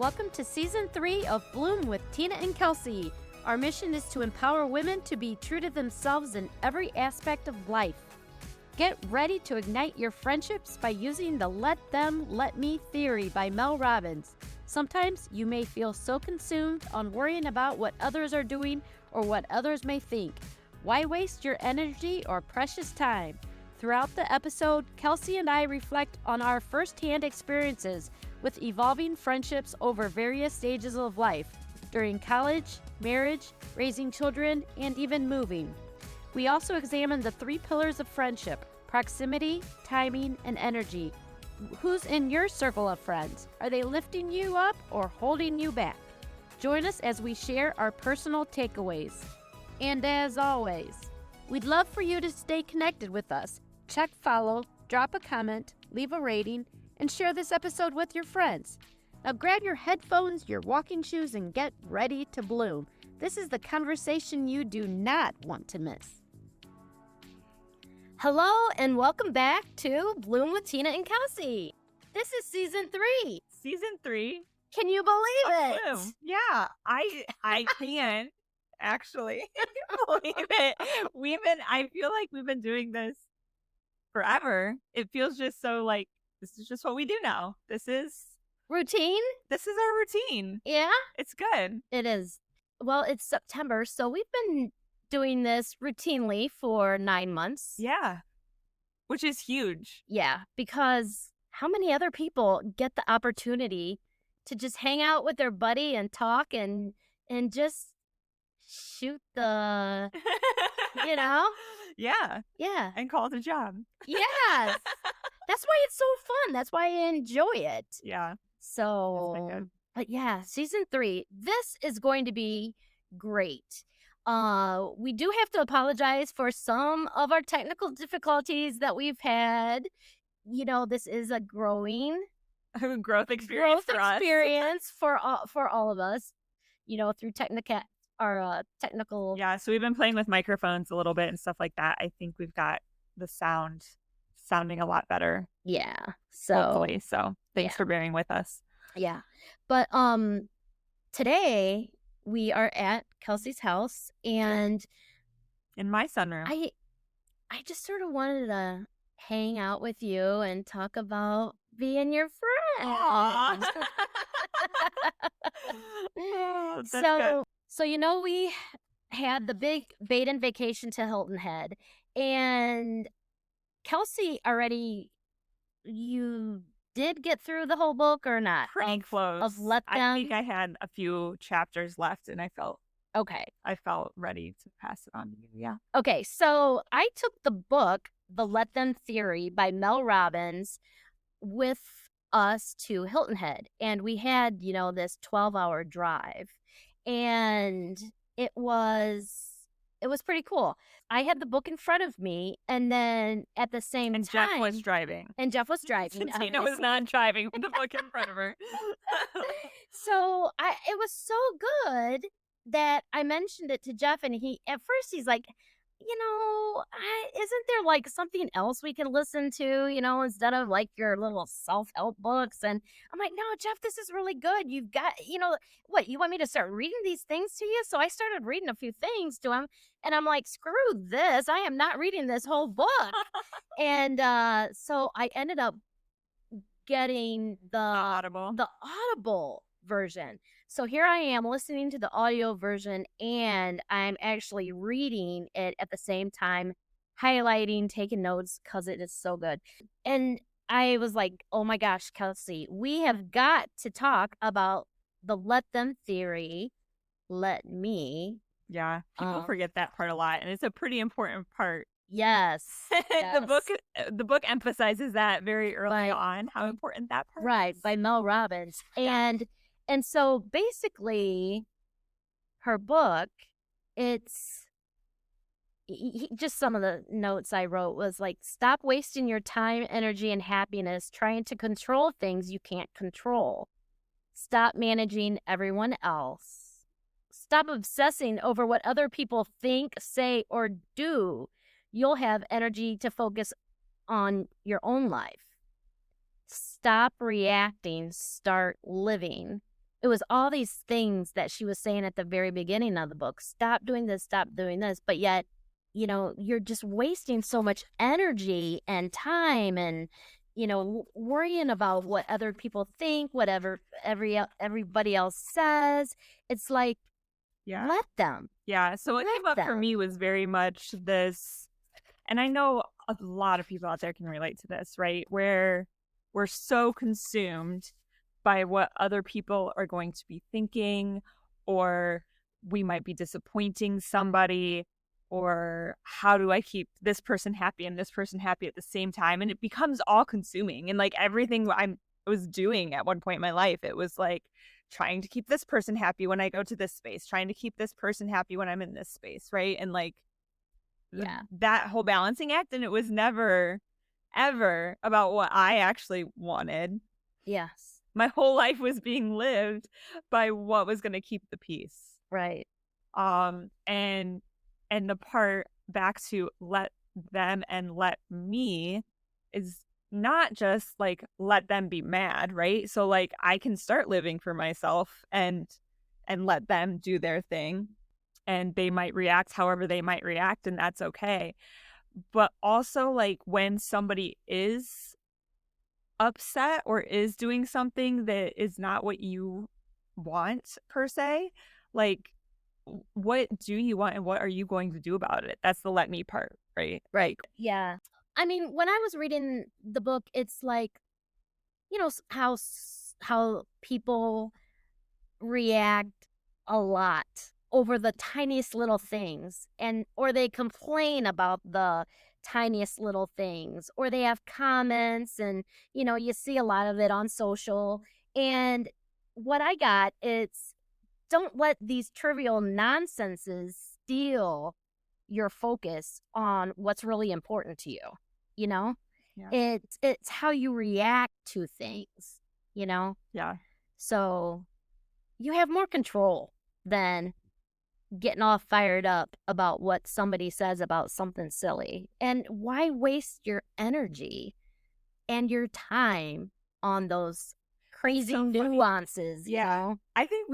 Welcome to Season 3 of Bloom with Tina and Kelsey. Our mission is to empower women to be true to themselves in every aspect of life. Get ready to ignite your friendships by using the Let Them, Let Me theory by Mel Robbins. Sometimes you may feel so consumed on worrying about what others are doing or what others may think. Why waste your energy or precious time? Throughout the episode, Kelsey and I reflect on our first-hand experiences with evolving friendships over various stages of life, during college, marriage, raising children, and even moving. We also examine the 3 pillars of friendship: proximity, timing, and energy. Who's in your circle of friends? Are they lifting you up or holding you back? Join us as we share our personal takeaways. And as always, we'd love for you to stay connected with us. Check follow, drop a comment, leave a rating, and share this episode with your friends. Now grab your headphones, your walking shoes, and get ready to bloom. This is the conversation you do not want to miss. Hello, and welcome back to Bloom with Tina and Kelsey. This is Season 3. Season 3? Can you believe it? Bloom. Yeah, I can actually believe it. I feel like we've been doing this forever. It feels just so like, this is just what we do now. This is Routine? our routine. Yeah? It's good. It is. Well, it's September, so we've been doing this routinely for 9 months. Yeah. Which is huge. Yeah, because how many other people get the opportunity to just hang out with their buddy and talk and just shoot the, you know? Yeah. Yeah. And call it a job. Yes. That's why it's so fun. That's why I enjoy it. Yeah. So, It's been good. but yeah, Season 3, this is going to be great. We do have to apologize for some of our technical difficulties that we've had. You know, this is a growing growth experience for all of us. You know, through technical. Yeah, so we've been playing with microphones a little bit and stuff like that. I think we've got the sounding a lot better. Yeah. So hopefully. So thanks for bearing with us. Yeah. But today we are at Kelsey's house, and in my sunroom. I just sort of wanted to hang out with you and talk about being your friend. That's good. So, you know, we had the big Baden vacation to Hilton Head, and Kelsey you did get through the whole book or not? Pretty close. Of Let Them? I think I had a few chapters left, and I felt ready to pass it on to you. Yeah. Okay, so I took the book, The Let Them Theory by Mel Robbins, with us to Hilton Head, and we had, you know, this 12-hour drive. And it was pretty cool. I had the book in front of me, and then at the same time... Jeff was driving. Tina was not driving with the book in front of her. So it was so good that I mentioned it to Jeff, and at first he's like, you know, isn't there like something else we can listen to, you know, instead of like your little self-help books? And I'm like, no, Jeff, this is really good. You've got, you know, what, you want me to start reading these things to you? So I started reading a few things to him, and I'm like, screw this. I am not reading this whole book. And so I ended up getting the Audible version. So here I am listening to the audio version, and I'm actually reading it at the same time, highlighting, taking notes, because it is so good. And I was like, oh my gosh, Kelsey, we have got to talk about the Let Them theory. Let me. Yeah, people forget that part a lot, and it's a pretty important part. Yes. The book emphasizes that very early on, how important that part is. Right, by Mel Robbins. And so basically, her book, just some of the notes I wrote was like, stop wasting your time, energy, and happiness trying to control things you can't control. Stop managing everyone else. Stop obsessing over what other people think, say, or do. You'll have energy to focus on your own life. Stop reacting, start living. it was all these things that she was saying at the very beginning of the book. Stop doing this, stop doing this. But yet, you're just wasting so much energy and time and, worrying about what other people think, whatever everybody else says. It's like, Yeah. let them. Yeah. So what came up for me was very much this, and I know a lot of people out there can relate to this, right? Where we're so consumed by what other people are going to be thinking, or we might be disappointing somebody, or how do I keep this person happy and this person happy at the same time? And it becomes all consuming. And like everything I was doing at one point in my life, it was like trying to keep this person happy when I go to this space, trying to keep this person happy when I'm in this space, right? And like that whole balancing act. And it was never, ever about what I actually wanted. Yes. My whole life was being lived by what was going to keep the peace. Right. And the part back to let them and let me is not just like let them be mad, right? So like I can start living for myself and let them do their thing, and they might react however they might react, and that's okay. But also like when somebody is upset or is doing something that is not what you want per se, like what do you want and what are you going to do about it? That's the let me part, right? Right. Yeah. I mean, when I was reading the book, it's like, how people react a lot over the tiniest little things, or they complain about the tiniest little things, or they have comments, and you see a lot of it on social. And what I got, it's don't let these trivial nonsenses steal your focus on what's really important to you. Yeah. It's how you react to things, Yeah. So you have more control than getting all fired up about what somebody says about something silly. And why waste your energy and your time on those crazy nuances? Yeah. I think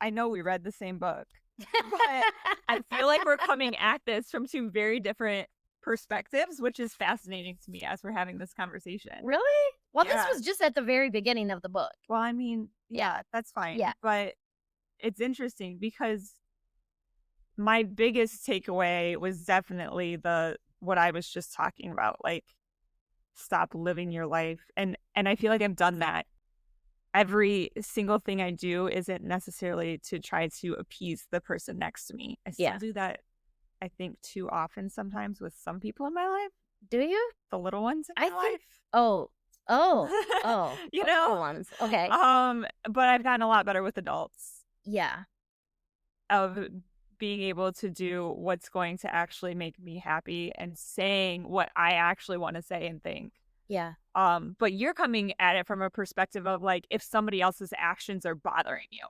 I know we read the same book, but I feel like we're coming at this from two very different perspectives, which is fascinating to me as we're having this conversation. Really? Well, this was just at the very beginning of the book. Well, I mean, yeah, that's fine. Yeah. But it's interesting because my biggest takeaway was definitely what I was just talking about, like stop living your life. And I feel like I've done that. Every single thing I do isn't necessarily to try to appease the person next to me. I still do that, I think, too often sometimes with some people in my life. Do you? The little ones in my life. Oh. Little ones. Okay. But I've gotten a lot better with adults. Yeah. Of being able to do what's going to actually make me happy and saying what I actually want to say and think. Yeah. But you're coming at it from a perspective of like if somebody else's actions are bothering you.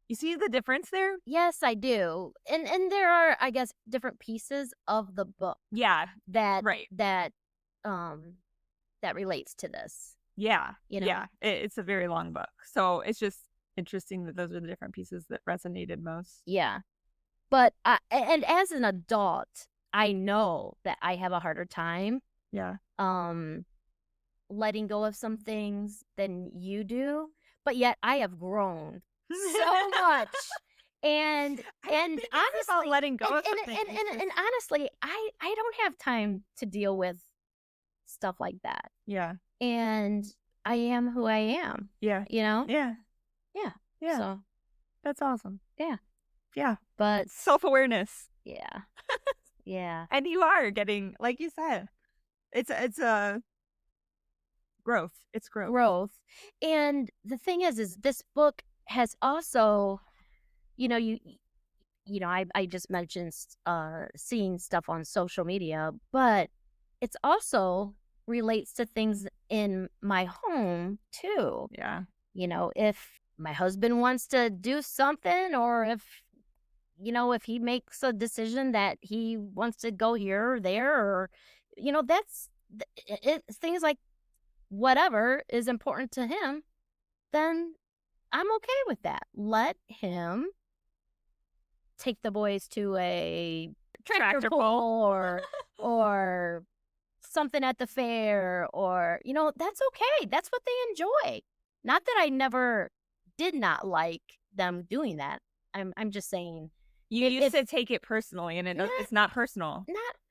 You see the difference there? Yes, I do. And there are, I guess, different pieces of the book. Yeah. That right. That relates to this. Yeah. Yeah. It's a very long book. So it's just interesting that those are the different pieces that resonated most. Yeah. But and as an adult, I know that I have a harder time. Yeah. Letting go of some things than you do, but yet I have grown so much. And honestly, about letting go of and honestly, I don't have time to deal with stuff like that. Yeah. And I am who I am. Yeah. Yeah. Yeah. So that's awesome. Yeah. Yeah. But self-awareness. Yeah. Yeah. And you are getting, like you said, it's a growth. It's growth. And the thing is this book has also, I just mentioned seeing stuff on social media, but it's also relates to things in my home too. Yeah. If my husband wants to do something, or if he makes a decision that he wants to go here or there, or that's things like whatever is important to him, then I'm okay with that. Let him take the boys to a tractor pull or something at the fair, or that's okay. That's what they enjoy. Not that I never did not like them doing that. I'm just saying You used to take it personally, and it's not personal.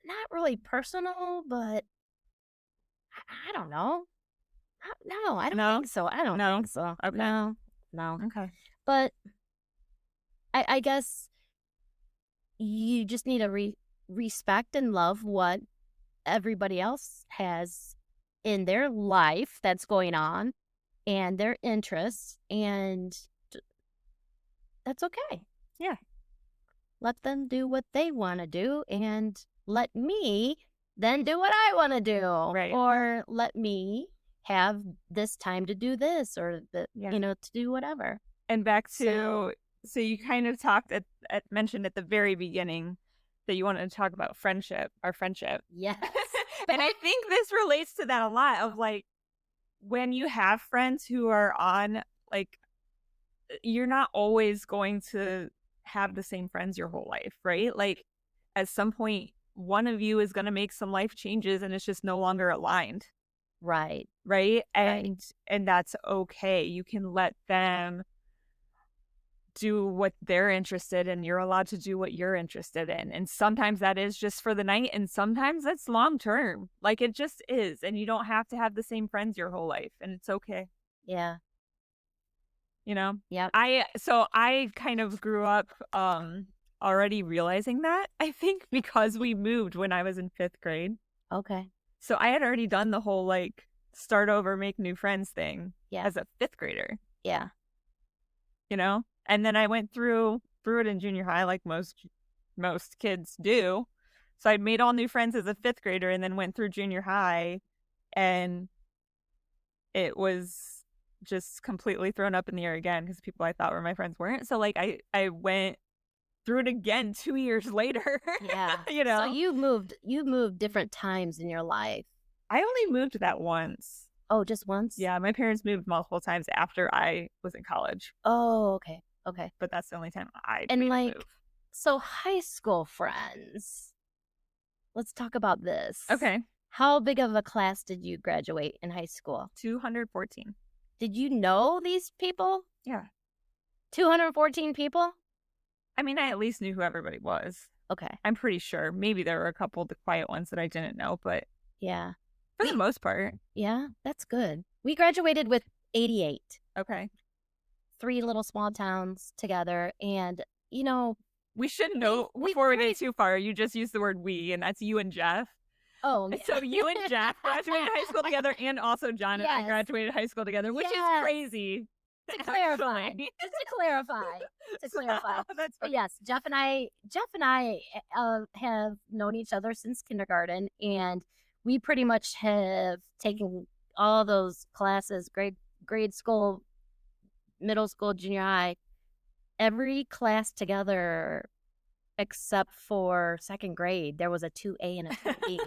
not really personal, but I don't know. No, I don't think so. I don't think so. Okay. No. Okay. But I guess you just need to respect and love what everybody else has in their life that's going on and their interests, and that's okay. Yeah. Let them do what they want to do, and let me then do what I want to do. Right. Or let me have this time to do this, or to do whatever. And back to, so you kind of mentioned at the very beginning that you wanted to talk about our friendship. Yes. And I think this relates to that a lot, of like, when you have friends who are on, like, you're not always going to have the same friends your whole life, right? Like, at some point, one of you is going to make some life changes and it's just no longer aligned. Right. And that's okay. You can let them do what they're interested in. You're allowed to do what you're interested in. And sometimes that is just for the night, and sometimes that's long term. Like, it just is. And you don't have to have the same friends your whole life, and it's okay. Yeah. Yeah. I kind of grew up already realizing that, I think, because we moved when I was in 5th grade. Okay. So I had already done the whole, like, start over, make new friends thing as a 5th grader. Yeah. And then I went through it in junior high, like most kids do. So I'd made all new friends as a 5th grader, and then went through junior high, and it was just completely thrown up in the air again because people I thought were my friends weren't. So, like, I went through it again 2 years later. Yeah. So you moved different times in your life. I only moved that once. Oh, just once? Yeah, my parents moved multiple times after I was in college. Oh, okay. But that's the only time I and made a like move. So high school friends. Let's talk about this. Okay. How big of a class did you graduate in high school? 214. Did you know these people? Yeah. 214 people? I mean, I at least knew who everybody was. Okay. I'm pretty sure. Maybe there were a couple of the quiet ones that I didn't know, but yeah, for the most part. Yeah, that's good. We graduated with 88. Okay. 3 little small towns together, and we should know before we get too far. You just used the word "we," and that's you and Jeff. Oh, yeah. So you and Jeff graduated high school together, and also John and I graduated high school together, which is crazy. To clarify. That's but yes, Jeff and I have known each other since kindergarten, and we pretty much have taken all those classes, grade school, middle school, junior high, every class together except for 2nd grade. There was a 2A and a 2B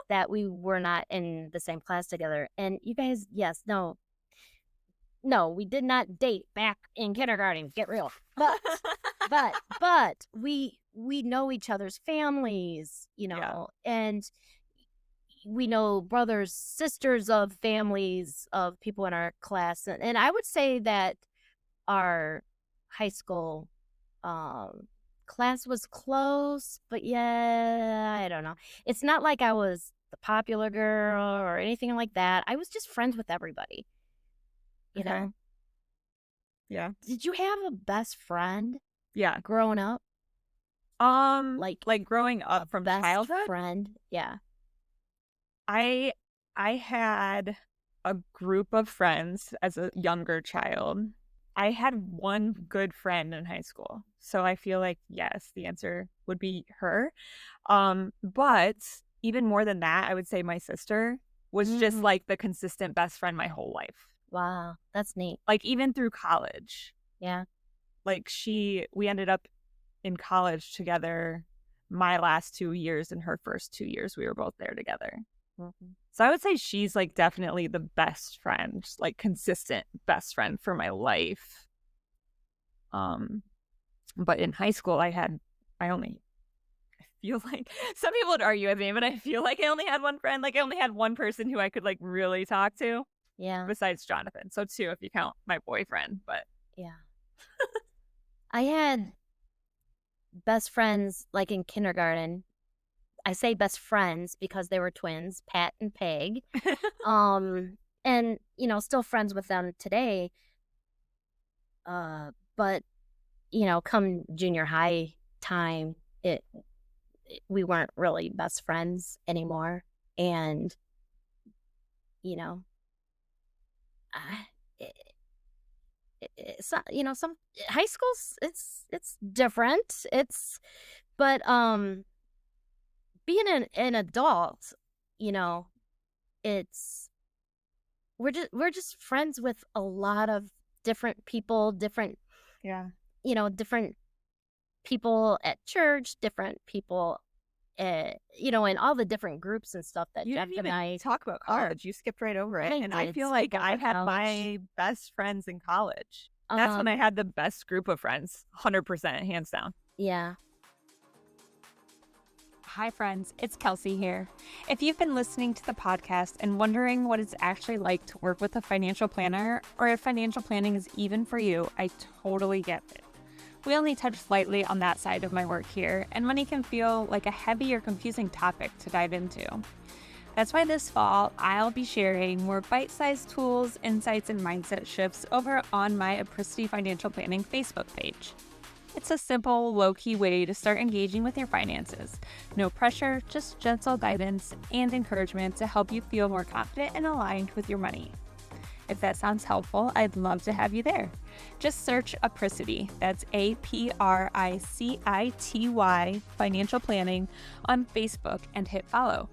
that we were not in the same class together. And you guys, no, we did not date back in kindergarten. Get real. But we know each other's families, and we know brothers, sisters of families of people in our class. And I would say that our high school class was close, but I don't know. It's not like I was the popular girl or anything like that. I was just friends with everybody. You know? Yeah. Did you have a best friend? Yeah. Growing up? Like growing up from childhood? Friend. Yeah. I had a group of friends as a younger child. I had one good friend in high school. So I feel like, yes, the answer would be her. But even more than that, I would say my sister was just like the consistent best friend my whole life. Wow, that's neat. Like, even through college. Yeah. Like, we ended up in college together my last 2 years, and her first 2 years we were both there together. So I would say she's like definitely the best friend, like consistent best friend for my life. But in high school I feel like some people would argue with me, but I feel like I only had one friend. Like I only had one person who I could like really talk to Yeah. besides Jonathan. So 2 if you count my boyfriend, but Yeah. I had best friends like in kindergarten. I say best friends because they were twins, Pat and Peg. And still friends with them today. But come junior high time, we weren't really best friends anymore. And I- it, it's not, some high schools, it's different. But being an adult, it's we're just friends with a lot of different people, different different people at church, different people in all the different groups and stuff that You Jeff didn't and I even talk about college. You skipped right over it. And I did feel skip like over I had college. my best friends in college. That's when I had the best group of friends, 100%, hands down. Yeah. Hi, friends. It's Kelsey here. If you've been listening to the podcast and wondering what it's actually like to work with a financial planner, or if financial planning is even for you, I totally get it. We only touch slightly on that side of my work here, and money can feel like a heavy or confusing topic to dive into. That's why this fall, I'll be sharing more bite-sized tools, insights, and mindset shifts over on my Apricity Financial Planning Facebook page. It's a simple, low-key way to start engaging with your finances. No pressure, just gentle guidance and encouragement to help you feel more confident and aligned with your money. If that sounds helpful, I'd love to have you there. Just search Apricity, that's APRICITY Financial Planning on Facebook and hit follow.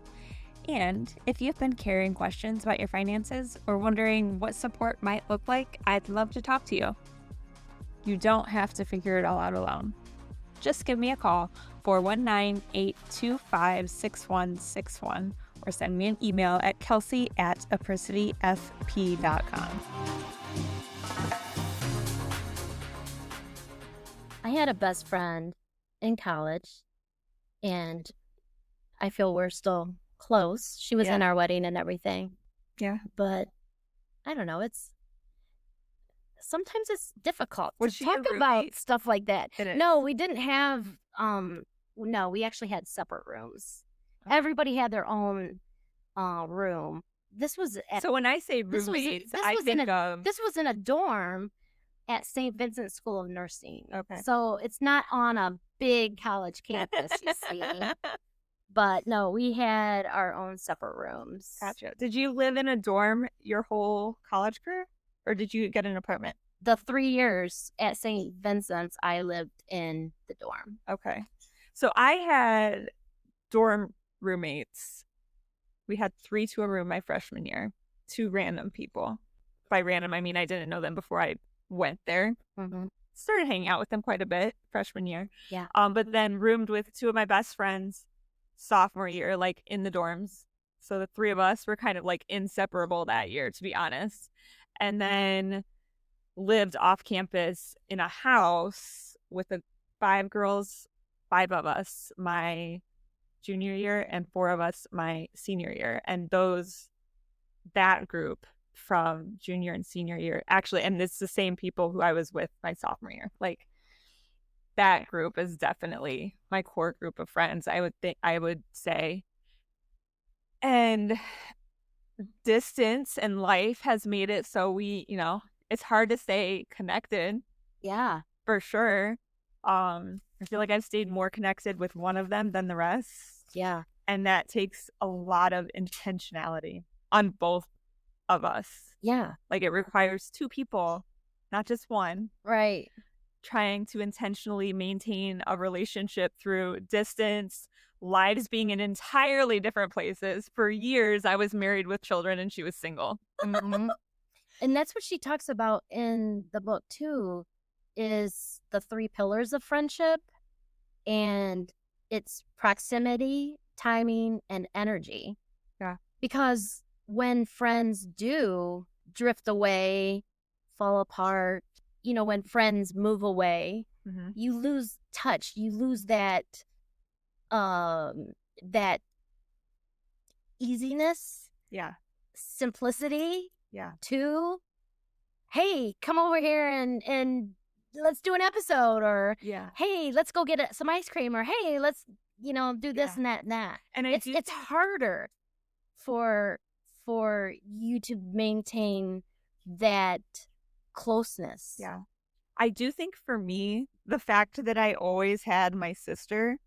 And if you've been carrying questions about your finances or wondering what support might look like, I'd love to talk to you. You don't have to figure it all out alone. Just give me a call, 419-825-6161, or send me an email at kelsey@apricityfp.com. I had a best friend in college, and I feel we're still close. She was in our wedding and everything. Yeah. But I don't know, sometimes it's difficult Was to she talk a about roommate? stuff like that. It is. No, we didn't have no, we actually had separate rooms. Everybody had their own room. This was at So when I say this was roommates, this I was in think of... this was in a dorm at St. Vincent School of Nursing. Okay. So it's not on a big college campus, you see. But no, we had our own separate rooms. Gotcha. Did you live in a dorm your whole college career? Or did you get an apartment? The 3 years at St. Vincent's, I lived in the dorm. Okay. So I had dorm roommates. We had 3 to a room my freshman year. 2 random people. By random, I mean I didn't know them before I went there. Mm-hmm. Started hanging out with them quite a bit freshman year. Yeah. But then roomed with 2 of my best friends sophomore year, like in the dorms. So the 3 of us were kind of like inseparable that year, to be honest. And then lived off campus in a house with 5 girls, 5 of us my junior year and 4 of us my senior year. And that group from junior and senior year, actually, and it's the same people who I was with my sophomore year. Like, that group is definitely my core group of friends, I would say. And distance and life has made it so we, it's hard to stay connected. Yeah. For sure. I feel like I've stayed more connected with one of them than the rest. Yeah. And that takes a lot of intentionality on both of us. Yeah. Like, it requires 2 people, not just one. Right. Trying to intentionally maintain a relationship through distance, lives being in entirely different places. For years, I was married with children and she was single. Mm-hmm. And that's what she talks about in the book too, is the 3 pillars of friendship, and it's proximity, timing, and energy. Yeah. Because when friends do drift away, fall apart, when friends move away, Mm-hmm. you lose touch. You lose that easiness, Yeah. simplicity Yeah. to, hey, come over here and let's do an episode, or Yeah. hey, let's go get some ice cream, or hey, let's do this Yeah. and that and that. And It's harder for you to maintain that closeness. Yeah. I do think for me, the fact that I always had my sister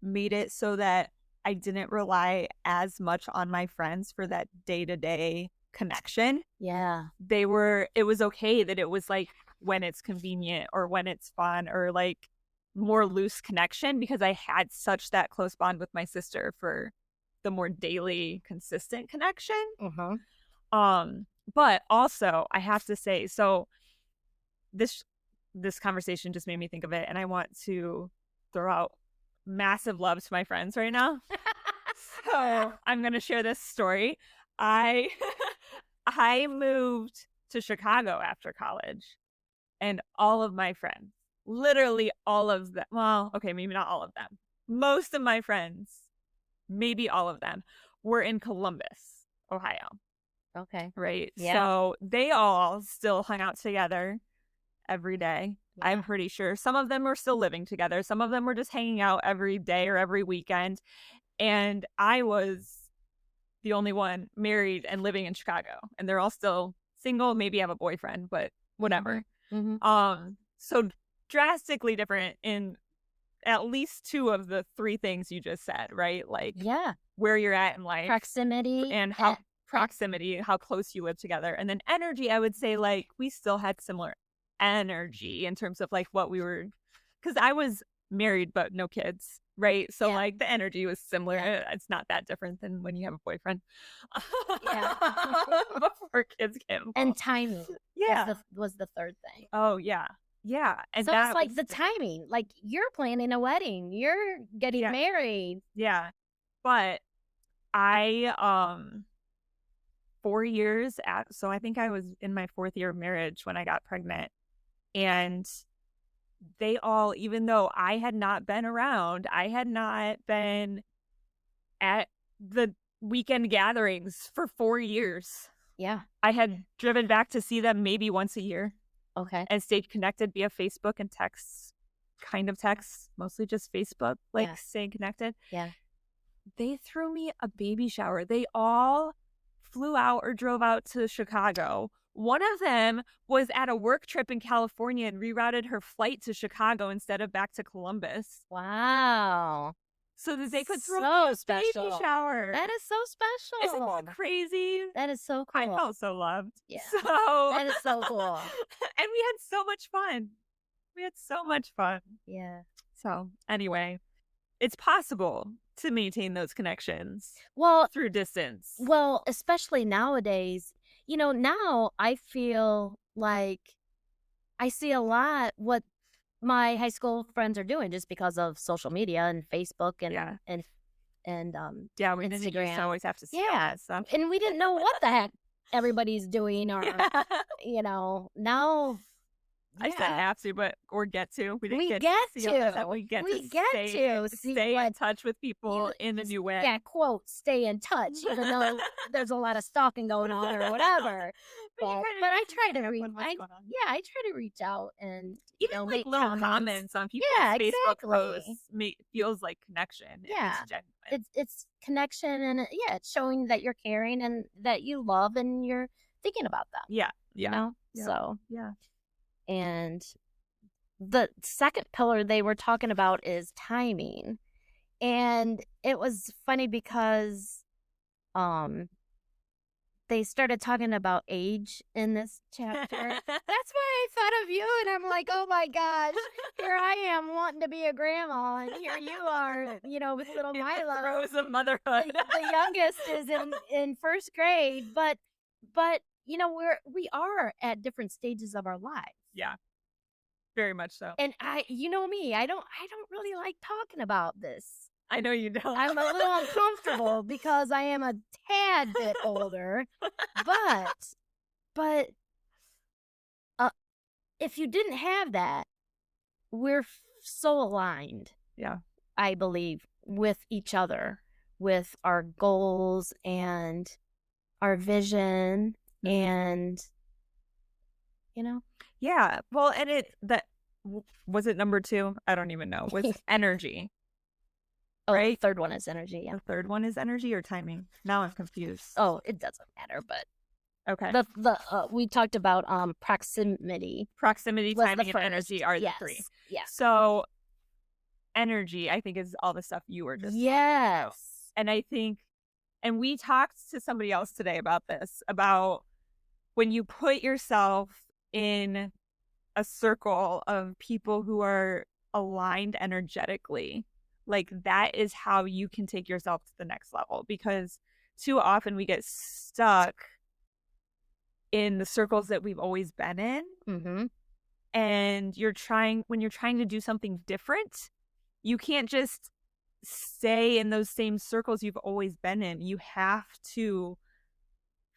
made it so that I didn't rely as much on my friends for that day-to-day connection. Yeah. It was okay that it was like when it's convenient or when it's fun or like more loose connection, because I had such that close bond with my sister for the more daily consistent connection. But also I have to say, so this conversation just made me think of it, and I want to throw out massive love to my friends right now. So I'm gonna share this story. I I moved to Chicago after college, and all of my friends, literally all of them, well, okay, maybe not all of them, most of my friends, maybe all of them, were in Columbus, Ohio. Okay. Right? Yeah. So they all still hung out together every day. Yeah. I'm pretty sure some of them were still living together. Some of them were just hanging out every day or every weekend. And I was the only one married and living in Chicago. And they're all still single, maybe have a boyfriend, but whatever. Mm-hmm. So drastically different in at least two of the three things you just said, right? Like Yeah. where you're at in life. Proximity. And how proximity, how close you live together. And then energy, I would say like we still had similar energy in terms of like what we were, because I was married but no kids, right? So Yeah. like the energy was similar. Yeah. It's not that different than when you have a boyfriend. Yeah. Before kids came involved. And timing. Yeah. was the third thing. Oh yeah. Yeah. And so that it's like was the timing. Like you're planning a wedding, you're getting Yeah. married. Yeah. But I 4 years so I think I was in my 4th year of marriage when I got pregnant. And they all, even though I had not been around, I had not been at the weekend gatherings for 4 years. Yeah. I had driven back to see them maybe once a year. Okay. And stayed connected via Facebook and texts, mostly just Facebook, like staying connected. Yeah. They threw me a baby shower. They all flew out or drove out to Chicago. One of them was at a work trip in California and rerouted her flight to Chicago instead of back to Columbus. Wow. So that they could throw So me a special. baby shower. That is so special. Isn't that crazy? That is so cool. I felt so loved. Yeah. So That is so cool. And we had so much fun. Yeah. So anyway, it's possible to maintain those connections Well, through distance. Well, especially nowadays, now I feel like I see a lot what my high school friends are doing just because of social media and Facebook and yeah, we didn't Instagram. used to always have to see all Yeah. that stuff. And we didn't know what the heck everybody's doing, or now I said have to, but or get to. We didn't we get get to. See all that stuff. We get to see stay in what touch with people in a new way. yeah, quote, stay in touch, even though there's a lot of stalking going on or whatever. But I try to I try to reach out and even like make little comments on people's Yeah, Facebook exactly. posts feels like connection. Yeah. It's genuine. It's connection, and it's showing that you're caring and that you love and you're thinking about them. Yeah. Yeah. Yeah. So yeah. And the second pillar they were talking about is timing. And it was funny because they started talking about age in this chapter. That's why I thought of you, and I'm like, oh my gosh, here I am wanting to be a grandma, and here you are, with little Milo. Throes of motherhood. The youngest is in first grade, but we are at different stages of our lives. Yeah, very much so. And you know me, I don't really like talking about this I know you don't. I'm a little uncomfortable because I am a tad bit older, but if you didn't have that, we're so aligned. Yeah. I believe with each other, with our goals and our vision, and Yeah. Well, and was it number 2? I don't even know. Was energy. Right? The third one is energy. Yeah. The third one is energy or timing? Now I'm confused. Oh, it doesn't matter, but okay. We talked about proximity. Proximity, was timing, the and energy are yes. the 3. Yeah. So energy, I think, is all the stuff you were just yes. about. And I think, and we talked to somebody else today about this, about when you put yourself in a circle of people who are aligned energetically, like that is how you can take yourself to the next level, because too often we get stuck in the circles that we've always been in. Mm-hmm. And when you're trying to do something different, you can't just stay in those same circles you've always been in. You have to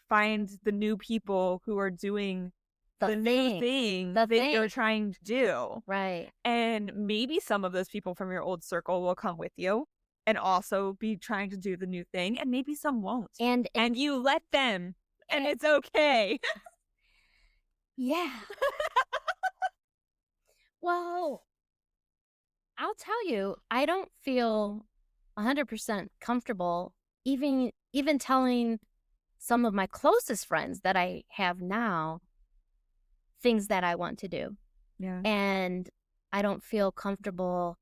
find the new people who are doing the new thing that you're trying to do. Right. And maybe some of those people from your old circle will come with you and also be trying to do the new thing, and maybe some won't. And you let them, and it's okay. Yeah. Well, I'll tell you, I don't feel 100% comfortable even telling some of my closest friends that I have now things that I want to do. Yeah. And I don't feel comfortable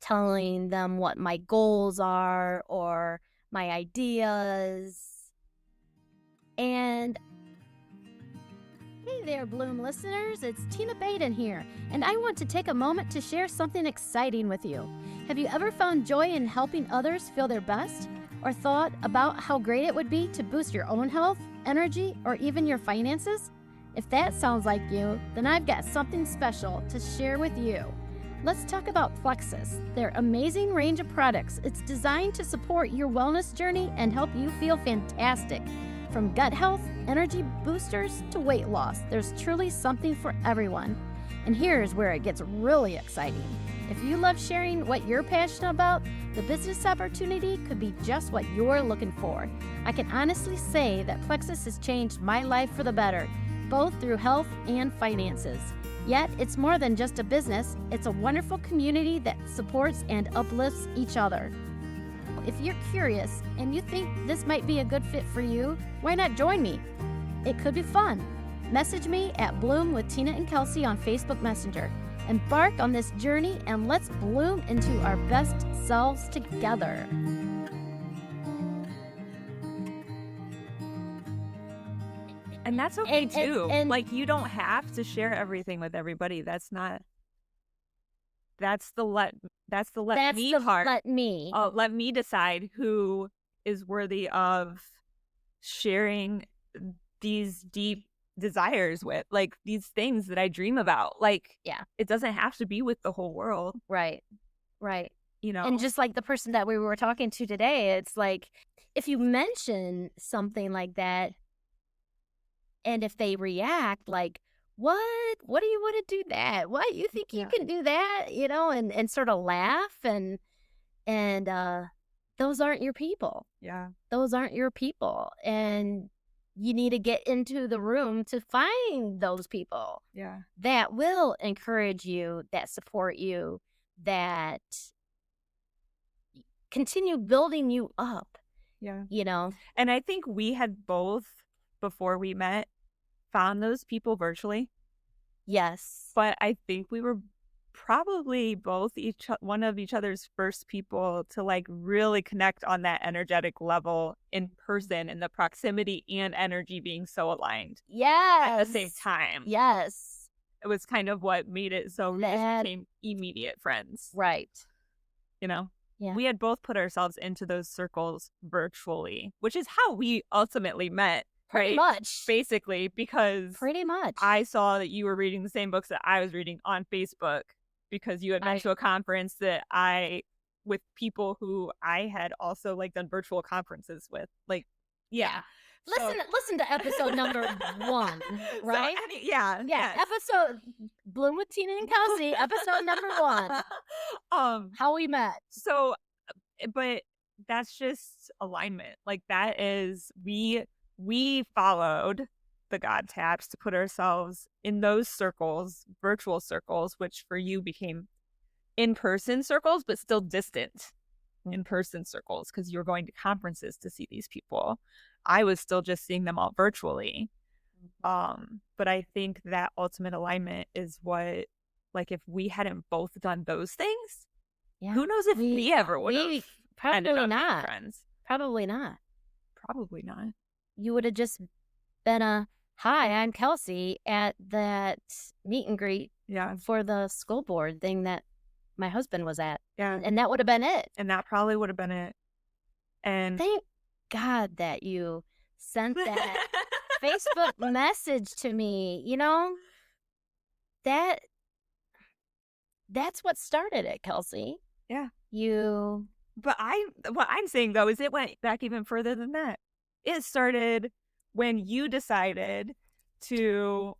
telling them what my goals are or my ideas. And hey there, Bloom listeners, it's Tina Baden here, and I want to take a moment to share something exciting with you. Have you ever found joy in helping others feel their best, or thought about how great it would be to boost your own health, energy, or even your finances? If that sounds like you, then I've got something special to share with you. Let's talk about Plexus, their amazing range of products. It's designed to support your wellness journey and help you feel fantastic. From gut health, energy boosters, to weight loss, there's truly something for everyone. And here's where it gets really exciting. If you love sharing what you're passionate about, the business opportunity could be just what you're looking for. I can honestly say that Plexus has changed my life for the better, both through health and finances. Yet, it's more than just a business. It's a wonderful community that supports and uplifts each other. If you're curious and you think this might be a good fit for you, why not join me? It could be fun. Message me at Bloom with Tina and Kelsey on Facebook Messenger. Embark on this journey and let's bloom into our best selves together. And that's okay too. And like, you don't have to share everything with everybody. That's the let me part. Let me. Oh, let me decide who is worthy of sharing these deep desires with, like these things that I dream about. Like, yeah, it doesn't have to be with the whole world. Right. You know, and just like the person that we were talking to today, it's like if you mention something like that, and if they react like, what do you want to do that? What, you think you can do that? And sort of laugh and those aren't your people. Yeah. Those aren't your people. And you need to get into the room to find those people. Yeah. That will encourage you, that support you, that continue building you up. Yeah. And I think we had both, before we met, found those people virtually. Yes. But I think we were probably both one of each other's first people to like really connect on that energetic level in person, and the proximity and energy being so aligned. Yes. At the same time. Yes. It was kind of what made it so we just became immediate friends. Right. Yeah. We had both put ourselves into those circles virtually, which is how we ultimately met. Pretty much. Basically, because pretty much I saw that you were reading the same books that I was reading on Facebook, because you had been to a conference that I with people who I had also like done virtual conferences with. Like, yeah. Listen to episode number 1, right? So, yeah. Yeah. Episode Bloom with Tina and Kelsey, episode number 1. How we met. So, but that's just alignment. Like that is, we followed the God taps to put ourselves in those circles, virtual circles, which for you became in-person circles, but still distant in-person circles because you were going to conferences to see these people. I was still just seeing them all virtually. But I think that ultimate alignment is what, like, if we hadn't both done those things, who knows if we ever would have. Probably not. Friends. Probably not. Probably not. You would have just been hi, I'm Kelsey at that meet and greet for the school board thing that my husband was at. Yeah. And that would have been it. And that probably would have been it. And thank God that you sent that Facebook message to me. You know, that's what started it, Kelsey. Yeah. But what I'm saying though is it went back even further than that. It started when you decided to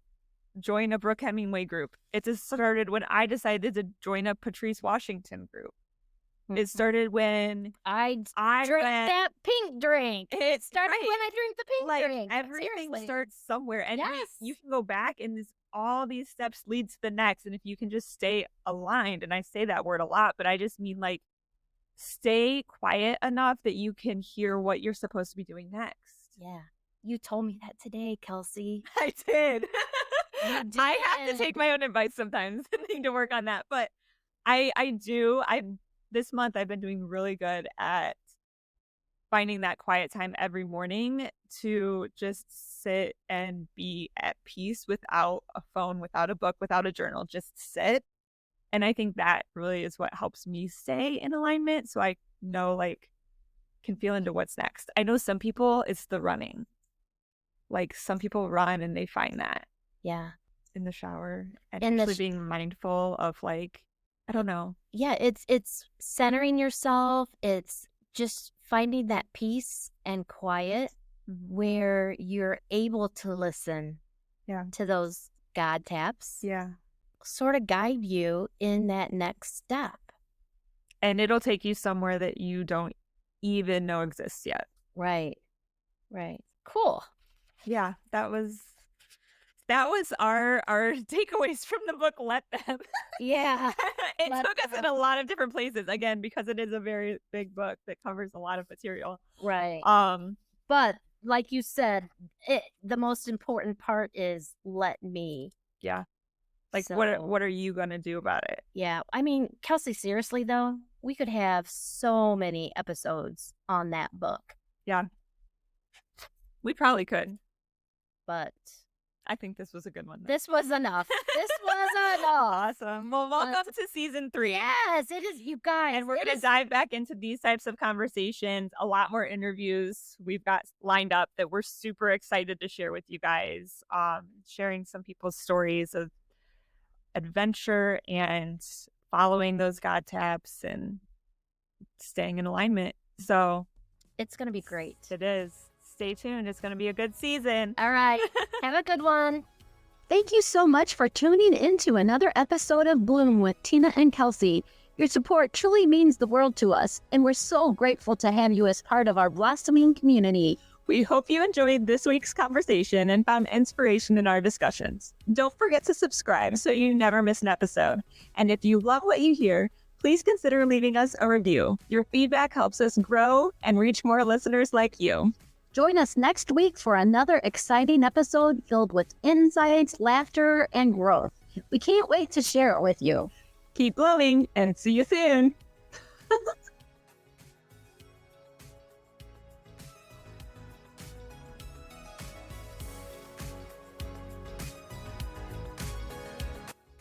join a Brooke Hemingway group. It just started when I decided to join a Patrice Washington group. It started when I drank that pink drink. It started when I drank the pink drink. Everything starts somewhere. And you can go back and all these steps lead to the next. And if you can just stay aligned, and I say that word a lot, but I just mean like stay quiet enough that you can hear what you're supposed to be doing next. Yeah. You told me that today, Kelsey. I did. I have to take my own advice sometimes. I need to work on that. But I do. This month I've been doing really good at finding that quiet time every morning to just sit and be at peace without a phone, without a book, without a journal, just sit. And I think that really is what helps me stay in alignment. So I know, like, can feel into what's next. I know some people, it's the running. Like some people run and they find that. Yeah. In the shower and actually being mindful of like, I don't know. Yeah, it's centering yourself. It's just finding that peace and quiet where you're able to listen to those God taps. Yeah. Sort of guide you in that next step. And it'll take you somewhere that you don't even know exists yet. Right. Right. Cool. Yeah, that was our takeaways from the book, Let Them. Yeah. It took us in a lot of different places, again, because it is a very big book that covers a lot of material. Right. But like you said, the most important part is let me. Yeah. Like, so, what are you going to do about it? Yeah. I mean, Kelsey, seriously, though, we could have so many episodes on that book. Yeah. We probably could. But I think this was a good one. This was enough. This was enough. Awesome. Well, welcome to season 3. Yes, it is, you guys. And we're going to dive back into these types of conversations, a lot more interviews we've got lined up that we're super excited to share with you guys, sharing some people's stories of adventure and following those God taps and staying in alignment. So it's going to be great. It is. Stay tuned. It's going to be a good season. All right. Have a good one. Thank you so much for tuning into another episode of Bloom with Tina and Kelsey. Your support truly means the world to us, and we're so grateful to have you as part of our blossoming community. We hope you enjoyed this week's conversation and found inspiration in our discussions. Don't forget to subscribe so you never miss an episode. And if you love what you hear, please consider leaving us a review. Your feedback helps us grow and reach more listeners like you. Join us next week for another exciting episode filled with insights, laughter, and growth. We can't wait to share it with you. Keep blooming and see you soon.